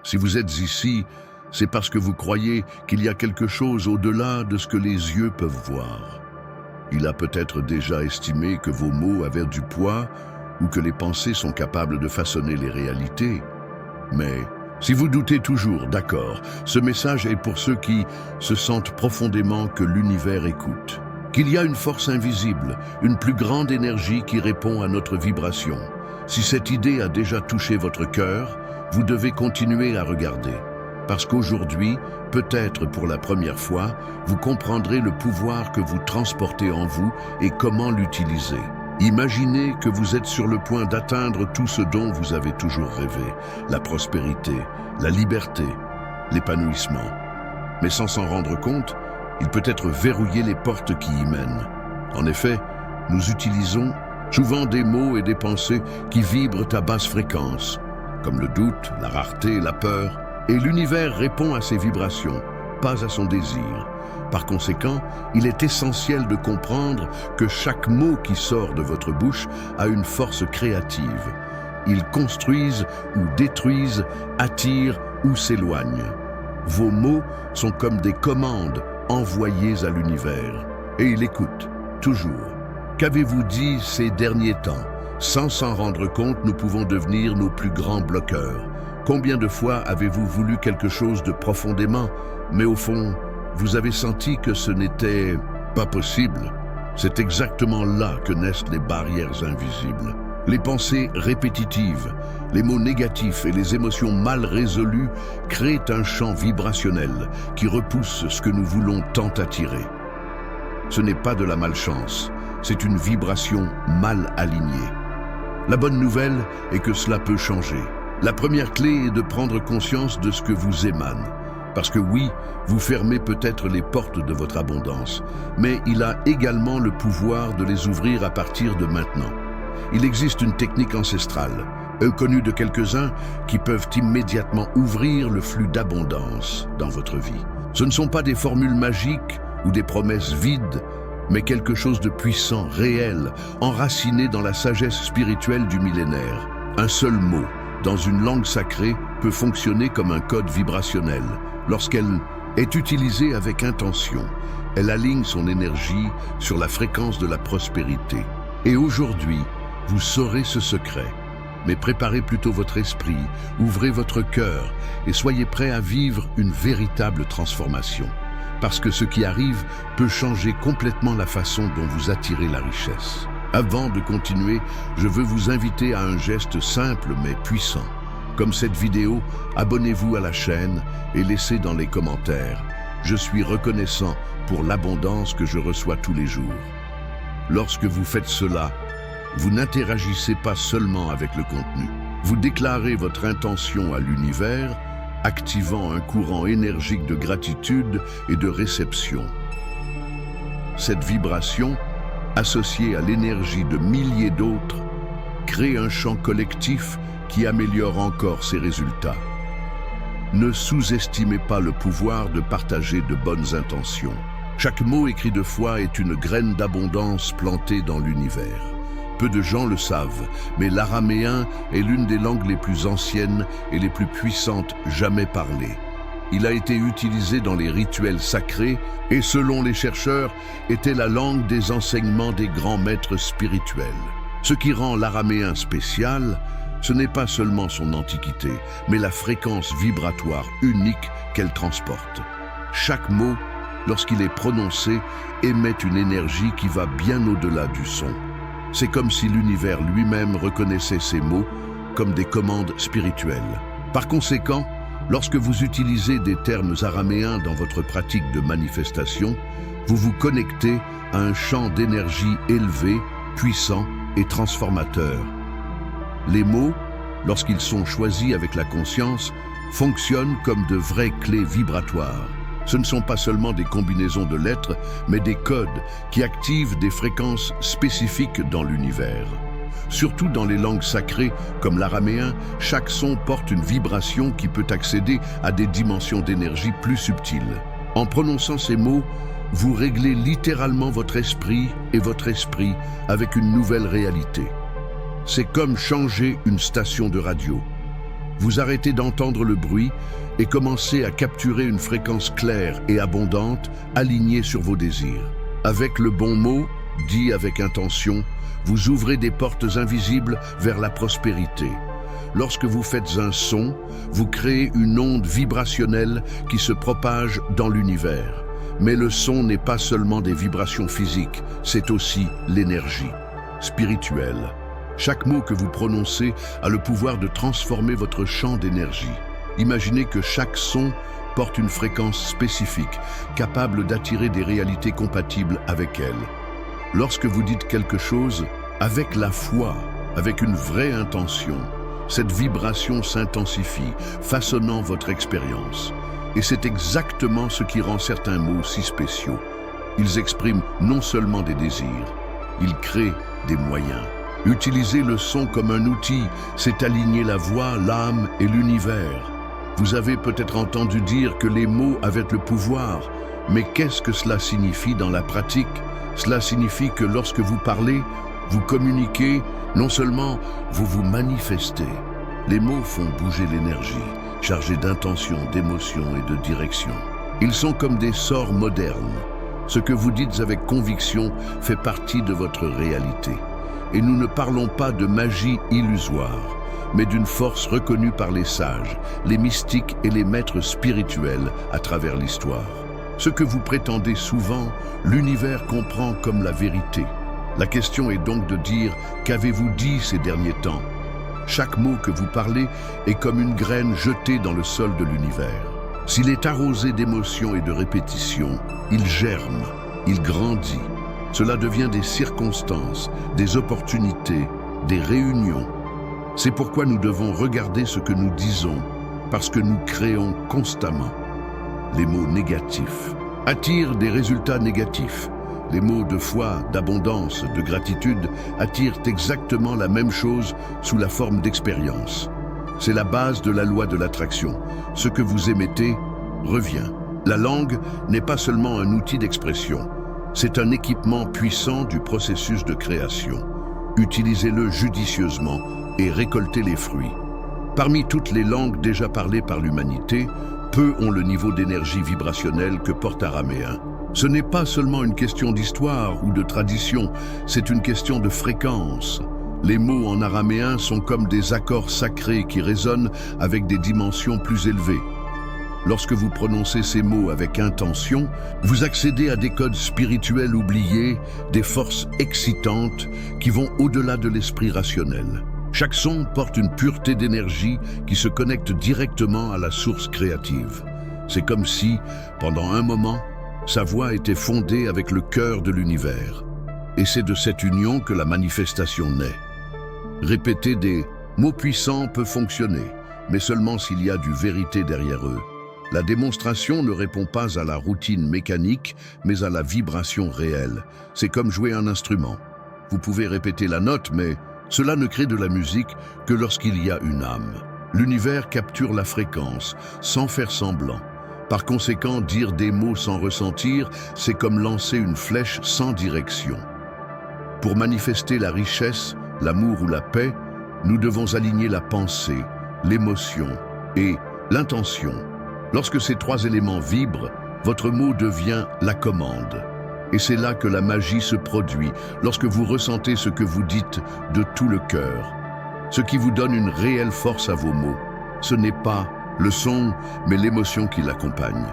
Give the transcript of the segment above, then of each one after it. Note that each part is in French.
Si vous êtes ici, c'est parce que vous croyez qu'il y a quelque chose au-delà de ce que les yeux peuvent voir. Il a peut-être déjà estimé que vos mots avaient du poids ou que les pensées sont capables de façonner les réalités. Mais si vous doutez toujours, d'accord, ce message est pour ceux qui se sentent profondément que l'univers écoute, qu'il y a une force invisible, une plus grande énergie qui répond à notre vibration. Si cette idée a déjà touché votre cœur, vous devez continuer à regarder. Parce qu'aujourd'hui, peut-être pour la première fois, vous comprendrez le pouvoir que vous transportez en vous et comment l'utiliser. Imaginez que vous êtes sur le point d'atteindre tout ce dont vous avez toujours rêvé, la prospérité, la liberté, l'épanouissement. Mais sans s'en rendre compte, il peut être verrouillé les portes qui y mènent. En effet, nous utilisons souvent des mots et des pensées qui vibrent à basse fréquence, comme le doute, la rareté, la peur, et l'univers répond à ces vibrations, pas à son désir. Par conséquent, il est essentiel de comprendre que chaque mot qui sort de votre bouche a une force créative. Ils construisent ou détruisent, attirent ou s'éloignent. Vos mots sont comme des commandes envoyées à l'univers, et il écoute, toujours. Qu'avez-vous dit ces derniers temps? Sans s'en rendre compte, nous pouvons devenir nos plus grands bloqueurs. Combien de fois avez-vous voulu quelque chose de profondément, mais au fond, vous avez senti que ce n'était pas possible? C'est exactement là que naissent les barrières invisibles. Les pensées répétitives, les mots négatifs et les émotions mal résolues créent un champ vibrationnel qui repousse ce que nous voulons tant attirer. Ce n'est pas de la malchance, c'est une vibration mal alignée. La bonne nouvelle est que cela peut changer. La première clé est de prendre conscience de ce que vous émane. Parce que oui, vous fermez peut-être les portes de votre abondance, mais il a également le pouvoir de les ouvrir à partir de maintenant. Il existe une technique ancestrale, connue de quelques-uns, qui peuvent immédiatement ouvrir le flux d'abondance dans votre vie. Ce ne sont pas des formules magiques ou des promesses vides, mais quelque chose de puissant, réel, enraciné dans la sagesse spirituelle du millénaire. Un seul mot, dans une langue sacrée, peut fonctionner comme un code vibrationnel. Lorsqu'elle est utilisée avec intention, elle aligne son énergie sur la fréquence de la prospérité. Et aujourd'hui, vous saurez ce secret. Mais préparez plutôt votre esprit, ouvrez votre cœur et soyez prêts à vivre une véritable transformation. Parce que ce qui arrive peut changer complètement la façon dont vous attirez la richesse. Avant de continuer, je veux vous inviter à un geste simple mais puissant. Comme cette vidéo, abonnez-vous à la chaîne et laissez dans les commentaires « Je suis reconnaissant pour l'abondance que je reçois tous les jours ». Lorsque vous faites cela, vous n'interagissez pas seulement avec le contenu. Vous déclarez votre intention à l'univers, activant un courant énergique de gratitude et de réception. Cette vibration, associée à l'énergie de milliers d'autres, crée un champ collectif qui améliore encore ses résultats. Ne sous-estimez pas le pouvoir de partager de bonnes intentions. Chaque mot écrit de foi est une graine d'abondance plantée dans l'univers. Peu de gens le savent, mais l'araméen est l'une des langues les plus anciennes et les plus puissantes jamais parlées. Il a été utilisé dans les rituels sacrés et, selon les chercheurs, était la langue des enseignements des grands maîtres spirituels. Ce qui rend l'araméen spécial, ce n'est pas seulement son antiquité, mais la fréquence vibratoire unique qu'elle transporte. Chaque mot, lorsqu'il est prononcé, émet une énergie qui va bien au-delà du son. C'est comme si l'univers lui-même reconnaissait ces mots comme des commandes spirituelles. Par conséquent, lorsque vous utilisez des termes araméens dans votre pratique de manifestation, vous vous connectez à un champ d'énergie élevé, puissant et transformateur. Les mots, lorsqu'ils sont choisis avec la conscience, fonctionnent comme de vraies clés vibratoires. Ce ne sont pas seulement des combinaisons de lettres, mais des codes qui activent des fréquences spécifiques dans l'univers. Surtout dans les langues sacrées, comme l'araméen, chaque son porte une vibration qui peut accéder à des dimensions d'énergie plus subtiles. En prononçant ces mots, vous réglez littéralement votre esprit et votre esprit avec une nouvelle réalité. C'est comme changer une station de radio. Vous arrêtez d'entendre le bruit et commencez à capturer une fréquence claire et abondante, alignée sur vos désirs. Avec le bon mot, dit avec intention, vous ouvrez des portes invisibles vers la prospérité. Lorsque vous faites un son, vous créez une onde vibrationnelle qui se propage dans l'univers. Mais le son n'est pas seulement des vibrations physiques, c'est aussi l'énergie spirituelle. Chaque mot que vous prononcez a le pouvoir de transformer votre champ d'énergie. Imaginez que chaque son porte une fréquence spécifique, capable d'attirer des réalités compatibles avec elle. Lorsque vous dites quelque chose, avec la foi, avec une vraie intention, cette vibration s'intensifie, façonnant votre expérience. Et c'est exactement ce qui rend certains mots si spéciaux. Ils expriment non seulement des désirs, ils créent des moyens. Utiliser le son comme un outil, c'est aligner la voix, l'âme et l'univers. Vous avez peut-être entendu dire que les mots avaient le pouvoir, mais qu'est-ce que cela signifie dans la pratique? Cela signifie que lorsque vous parlez, vous communiquez, non seulement vous vous manifestez. Les mots font bouger l'énergie, chargée d'intention, d'émotion et de direction. Ils sont comme des sorts modernes. Ce que vous dites avec conviction fait partie de votre réalité. Et nous ne parlons pas de magie illusoire, mais d'une force reconnue par les sages, les mystiques et les maîtres spirituels à travers l'histoire. Ce que vous prétendez souvent, l'univers comprend comme la vérité. La question est donc de dire « Qu'avez-vous dit ces derniers temps ?» Chaque mot que vous parlez est comme une graine jetée dans le sol de l'univers. S'il est arrosé d'émotions et de répétitions, il germe, il grandit. Cela devient des circonstances, des opportunités, des réunions. C'est pourquoi nous devons regarder ce que nous disons, parce que nous créons constamment. Les mots négatifs attirent des résultats négatifs. Les mots de foi, d'abondance, de gratitude attirent exactement la même chose sous la forme d'expérience. C'est la base de la loi de l'attraction. Ce que vous émettez revient. La langue n'est pas seulement un outil d'expression, c'est un équipement puissant du processus de création. Utilisez-le judicieusement et récoltez les fruits. Parmi toutes les langues déjà parlées par l'humanité, peu ont le niveau d'énergie vibrationnelle que porte araméen. Ce n'est pas seulement une question d'histoire ou de tradition, c'est une question de fréquence. Les mots en araméen sont comme des accords sacrés qui résonnent avec des dimensions plus élevées. Lorsque vous prononcez ces mots avec intention, vous accédez à des codes spirituels oubliés, des forces excitantes qui vont au-delà de l'esprit rationnel. Chaque son porte une pureté d'énergie qui se connecte directement à la source créative. C'est comme si, pendant un moment, sa voix était fondée avec le cœur de l'univers. Et c'est de cette union que la manifestation naît. Répéter des mots puissants peut fonctionner, mais seulement s'il y a du vérité derrière eux. La démonstration ne répond pas à la routine mécanique, mais à la vibration réelle. C'est comme jouer un instrument. Vous pouvez répéter la note, mais cela ne crée de la musique que lorsqu'il y a une âme. L'univers capture la fréquence, sans faire semblant. Par conséquent, dire des mots sans ressentir, c'est comme lancer une flèche sans direction. Pour manifester la richesse, l'amour ou la paix, nous devons aligner la pensée, l'émotion et l'intention. Lorsque ces trois éléments vibrent, votre mot devient la commande. Et c'est là que la magie se produit, lorsque vous ressentez ce que vous dites de tout le cœur. Ce qui vous donne une réelle force à vos mots, ce n'est pas le son, mais l'émotion qui l'accompagne.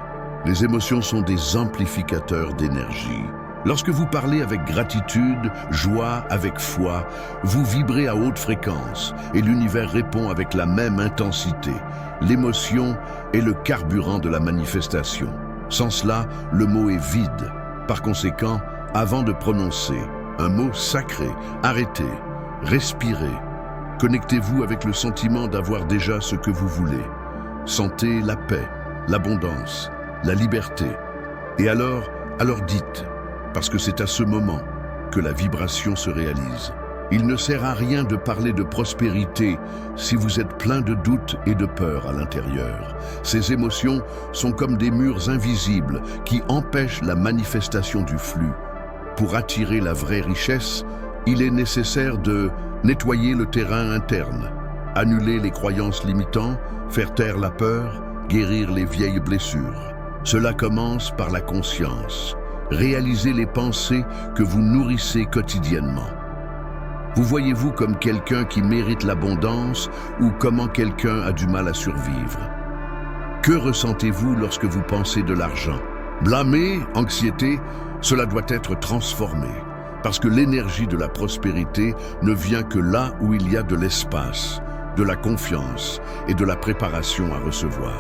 Les émotions sont des amplificateurs d'énergie. Lorsque vous parlez avec gratitude, joie, avec foi, vous vibrez à haute fréquence et l'univers répond avec la même intensité. L'émotion est le carburant de la manifestation. Sans cela, le mot est vide. Par conséquent, avant de prononcer un mot sacré, arrêtez, respirez. Connectez-vous avec le sentiment d'avoir déjà ce que vous voulez. Sentez la paix, l'abondance, la liberté. Et alors dites, parce que c'est à ce moment que la vibration se réalise. Il ne sert à rien de parler de prospérité si vous êtes plein de doutes et de peur à l'intérieur. Ces émotions sont comme des murs invisibles qui empêchent la manifestation du flux. Pour attirer la vraie richesse, il est nécessaire de nettoyer le terrain interne. Annuler les croyances limitantes, faire taire la peur, guérir les vieilles blessures. Cela commence par la conscience. Réalisez les pensées que vous nourrissez quotidiennement. Vous voyez-vous comme quelqu'un qui mérite l'abondance ou comment quelqu'un a du mal à survivre? Que ressentez-vous lorsque vous pensez de l'argent? Blâmer, anxiété, cela doit être transformé. Parce que l'énergie de la prospérité ne vient que là où il y a de l'espace, de la confiance et de la préparation à recevoir.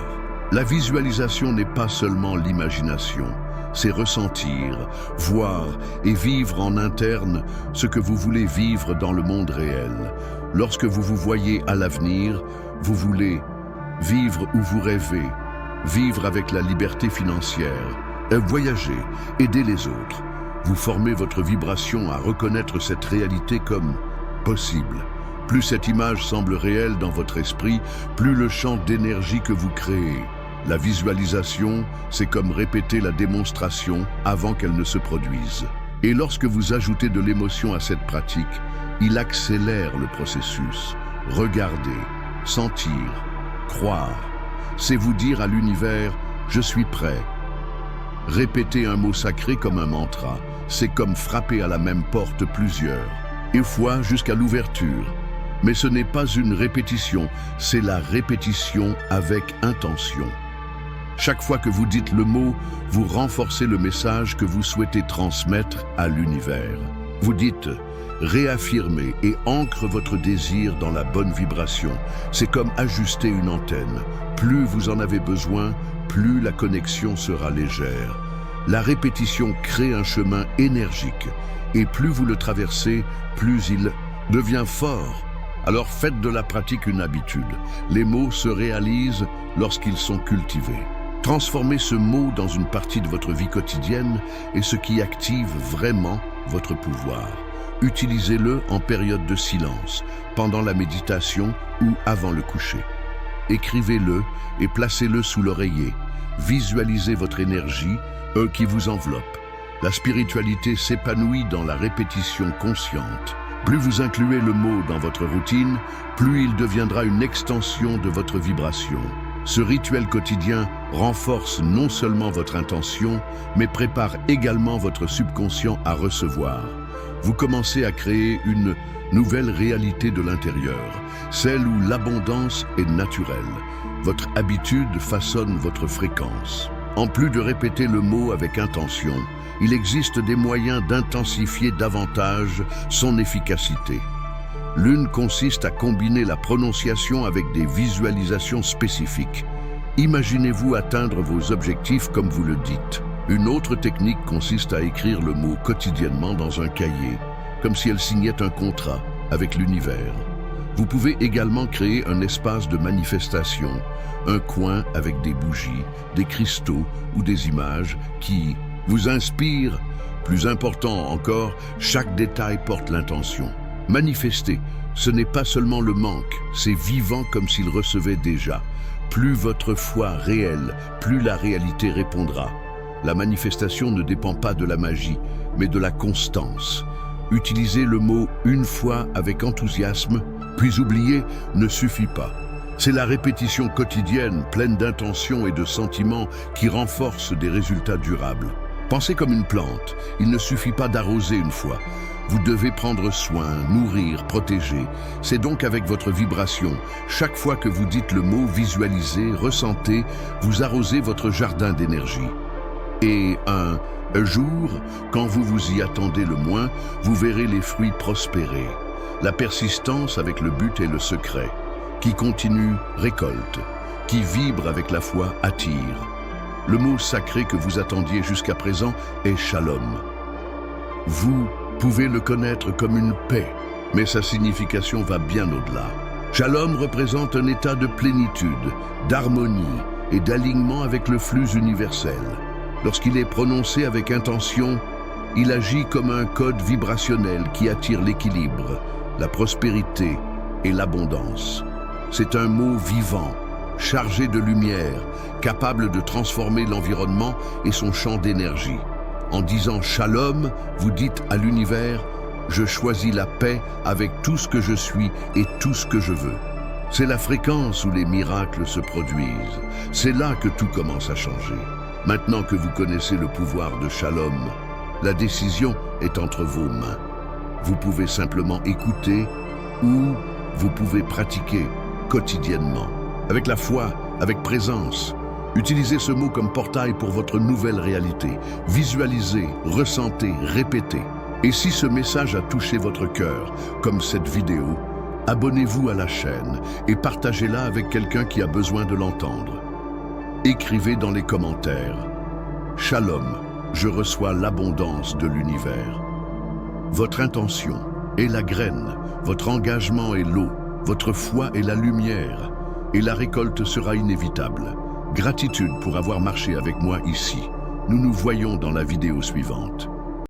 La visualisation n'est pas seulement l'imagination, c'est ressentir, voir et vivre en interne ce que vous voulez vivre dans le monde réel. Lorsque vous vous voyez à l'avenir, vous voulez vivre où vous rêvez, vivre avec la liberté financière, voyager, aider les autres. Vous formez votre vibration à reconnaître cette réalité comme possible. Plus cette image semble réelle dans votre esprit, plus le champ d'énergie que vous créez. La visualisation, c'est comme répéter la démonstration avant qu'elle ne se produise. Et lorsque vous ajoutez de l'émotion à cette pratique, il accélère le processus. Regarder, sentir, croire, c'est vous dire à l'univers « je suis prêt ». Répéter un mot sacré comme un mantra, c'est comme frapper à la même porte plusieurs, et fois jusqu'à l'ouverture. Mais ce n'est pas une répétition, c'est la répétition avec intention. Chaque fois que vous dites le mot, vous renforcez le message que vous souhaitez transmettre à l'univers. Vous dites « réaffirmer » et ancre votre désir dans la bonne vibration. C'est comme ajuster une antenne. Plus vous en avez besoin, plus la connexion sera légère. La répétition crée un chemin énergique et plus vous le traversez, plus il devient fort. Alors faites de la pratique une habitude. Les mots se réalisent lorsqu'ils sont cultivés. Transformez ce mot dans une partie de votre vie quotidienne et ce qui active vraiment votre pouvoir. Utilisez-le en période de silence, pendant la méditation ou avant le coucher. Écrivez-le et placez-le sous l'oreiller. Visualisez votre énergie, qui vous enveloppe. La spiritualité s'épanouit dans la répétition consciente. Plus vous incluez le mot dans votre routine, plus il deviendra une extension de votre vibration. Ce rituel quotidien renforce non seulement votre intention, mais prépare également votre subconscient à recevoir. Vous commencez à créer une nouvelle réalité de l'intérieur, celle où l'abondance est naturelle. Votre habitude façonne votre fréquence. En plus de répéter le mot avec intention, il existe des moyens d'intensifier davantage son efficacité. L'une consiste à combiner la prononciation avec des visualisations spécifiques. Imaginez-vous atteindre vos objectifs comme vous le dites. Une autre technique consiste à écrire le mot quotidiennement dans un cahier, comme si elle signait un contrat avec l'univers. Vous pouvez également créer un espace de manifestation, un coin avec des bougies, des cristaux ou des images qui vous inspirent. Plus important encore, chaque détail porte l'intention. Manifester, ce n'est pas seulement le manque, c'est vivant comme s'il recevait déjà. Plus votre foi réelle, plus la réalité répondra. La manifestation ne dépend pas de la magie, mais de la constance. Utiliser le mot une fois avec enthousiasme, puis oublier, ne suffit pas. C'est la répétition quotidienne, pleine d'intention et de sentiments, qui renforce des résultats durables. Pensez comme une plante, il ne suffit pas d'arroser une fois. Vous devez prendre soin, nourrir, protéger. C'est donc avec votre vibration. Chaque fois que vous dites le mot, visualisez, ressentez, vous arrosez votre jardin d'énergie. Et un jour, quand vous vous y attendez le moins, vous verrez les fruits prospérer. La persistance avec le but est le secret. Qui continue, récolte. Qui vibre avec la foi, attire. Le mot sacré que vous attendiez jusqu'à présent est Shalom. Vous pouvez le connaître comme une paix, mais sa signification va bien au-delà. Shalom représente un état de plénitude, d'harmonie et d'alignement avec le flux universel. Lorsqu'il est prononcé avec intention, il agit comme un code vibrationnel qui attire l'équilibre, la prospérité et l'abondance. C'est un mot vivant, chargé de lumière, capable de transformer l'environnement et son champ d'énergie. En disant Shalom, vous dites à l'univers « Je choisis la paix avec tout ce que je suis et tout ce que je veux ». C'est la fréquence où les miracles se produisent. C'est là que tout commence à changer. Maintenant que vous connaissez le pouvoir de Shalom, la décision est entre vos mains. Vous pouvez simplement écouter ou vous pouvez pratiquer quotidiennement. Avec la foi, avec présence. Utilisez ce mot comme portail pour votre nouvelle réalité. Visualisez, ressentez, répétez. Et si ce message a touché votre cœur, comme cette vidéo, abonnez-vous à la chaîne et partagez-la avec quelqu'un qui a besoin de l'entendre. Écrivez dans les commentaires « Shalom, je reçois l'abondance de l'univers ». Votre intention est la graine, votre engagement est l'eau, votre foi est la lumière, et la récolte sera inévitable. Gratitude pour avoir marché avec moi ici. Nous nous voyons dans la vidéo suivante.